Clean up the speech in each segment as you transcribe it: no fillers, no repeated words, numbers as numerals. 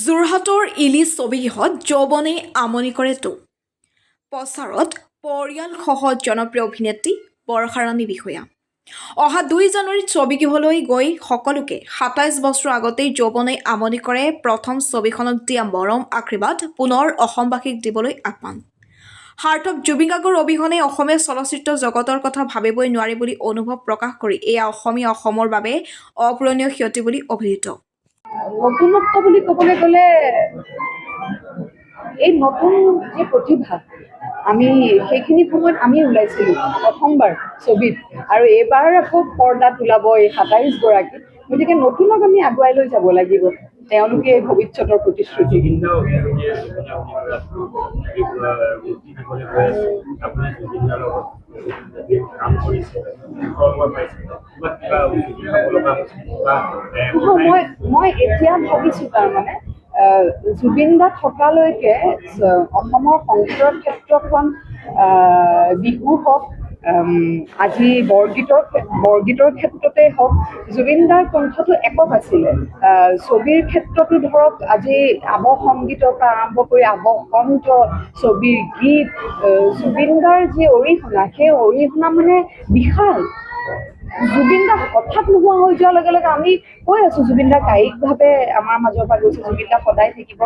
যোৰহাটৰ ইলিচ ছবিগৃহত যৌৱনে আমনি কৰে তো প্ৰচাৰত পৰিয়ালসহ জনপ্ৰিয় অভিনেত্ৰী বৰ্ষাৰাণী বিষয়া অহা 2 জানুৱাৰীত ছবিগৃহলৈ গৈ সকলোকে 27 বছৰ আগতেই যৌৱনে আমনি কৰে প্ৰথম ছবিখনক দিয়া মৰম আশীৰ্বাদ পুনৰ অসমবাসীক দিবলৈ আহ্বান সাৰ্থক জুবিন গাৰ্গৰ অবিহনে অসমীয়া চলচ্চিত্ৰ জগতৰ কথা ভাবিবই নোৱাৰি বুলি অনুভৱ প্ৰকাশ কৰি এয়া অসমীয়া অসমৰ বাবে অপূৰণীয় ক্ষতি বুলি অভিহিত নতুনত্ব বুলি ক'বলৈ গ'লে এই নতুন যে প্ৰতিভা আমি সেইখিনি সময়ত আমি ওলাইছিলোঁ প্ৰথমবাৰ ছবিত আৰু এইবাৰ আকৌ পৰ্দাত ওলাব এই 27 গৰাকী গতিকে নতুনক আমি আগুৱাই লৈ যাব লাগিব তেওঁলোকে ভৱিষ্যতৰ প্ৰতিশ্ৰুতি মই এতিয়া ভাবিছোঁ তাৰমানে জুবিন দা থকালৈকে অসমৰ সংগীতৰ ক্ষেত্ৰখন বিহু হওক আজি বৰগীতৰ ক্ষেত্ৰতে হওক জুবিন দাৰ কণ্ঠটো একক আছিলে ছবিৰ ক্ষেত্ৰতো ধৰক আজি আৱহ সংগীতৰ পৰা আৰম্ভ কৰি আৱহ কণ্ঠ ছবিৰ গীত জুবিন দাৰ যি অৰিহণা সেই অৰিহণা মানে বিশাল জুবিন দা হঠাৎ নোহোৱা হৈ যোৱাৰ লগে লগে আমি কৈ আছোঁ জুবিন দা কায়িকভাৱে আমাৰ মাজৰ পৰা গৈছে জুবিন দা সদায় থাকিব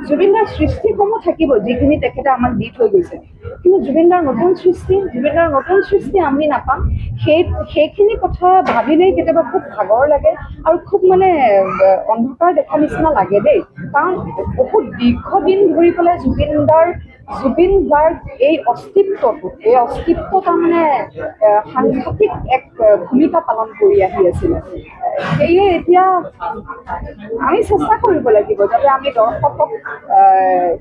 জুবিন দাৰ সৃষ্টিসমূহ থাকিব যিখিনি তেখেতে আমাক দি থৈ গৈছে কিন্তু জুবিন দাৰ নতুন সৃষ্টি আমি নাপাম সেইখিনি কথা ভাবিলেই কেতিয়াবা খুব ভাগৰ লাগে আৰু খুব মানে অন্ধকাৰ দেখা নিচিনা লাগে দেই কাৰণ বহুত দীৰ্ঘদিন ধৰি পেলাই জুবিন দাৰ এই অস্তিত্ব তাৰমানে সাংঘাতিক এক ভূমিকা পালন কৰি আহি আছিলে সেয়ে এতিয়া আমি চেষ্টা কৰিব লাগিব যাতে আমি দৰ্শকক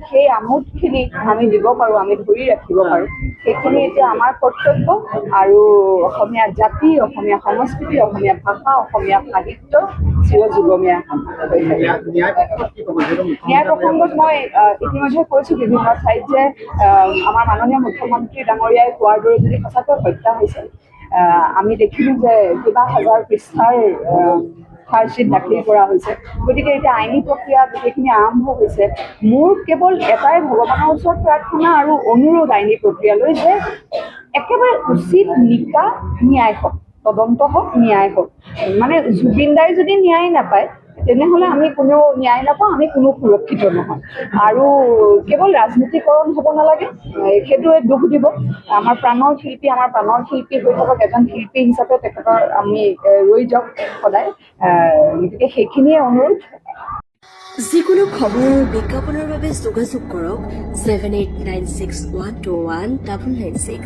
সেই আমোদখিনি আমি দিব পাৰোঁ আমি ধৰি ৰাখিব পাৰোঁ সেইখিনি এতিয়া আমাৰ কৰ্তব্য আৰু অসমীয়া জাতি অসমীয়া সংস্কৃতি অসমীয়া ভাষা অসমীয়া সাহিত্য চিৰযুগমীয়া ন্যায় প্ৰসংগত মই ইতিমধ্যে কৈছোঁ বিভিন্ন ঠাইত যে আমাৰ মাননীয় মুখ্যমন্ত্ৰী ডাঙৰীয়াই কোৱাৰ দৰে যদি সঁচাকৈ হত্যা হৈছে আমি দেখিলোঁ যে কিবা হাজাৰ পৃষ্ঠাৰ চাৰ্জশ্বীট দাখিল কৰা হৈছে গতিকে এতিয়া আইনী প্ৰক্ৰিয়া গোটেইখিনি আৰম্ভ হৈছে মোৰ কেৱল এটাই ভগৱানৰ ওচৰত প্ৰাৰ্থনা আৰু অনুৰোধ আইনী প্ৰক্ৰিয়ালৈ যে একেবাৰে উচিত নিকা ন্যায় হওক তদন্ত হওক ন্যায় হওক মানে জুবিন দাই যদি ন্যায় নাপায় তেনেহ'লে আমি কোনেও ন্যায় নাপাওঁ আমি কোনো সুৰক্ষিত নহয় আৰু কেৱল ৰাজনীতিকৰণ হ'ব নালাগে সেইটোৱে দুখ দিব আমাৰ প্ৰাণৰ শিল্পী হৈ থাকক এজন শিল্পী হিচাপে তেখেতৰ আমি ৰৈ যাওক সদায় গতিকে সেইখিনিয়ে অনুৰোধ যিকোনো খবৰ আৰু বিজ্ঞাপনৰ বাবে যোগাযোগ কৰক 7896121996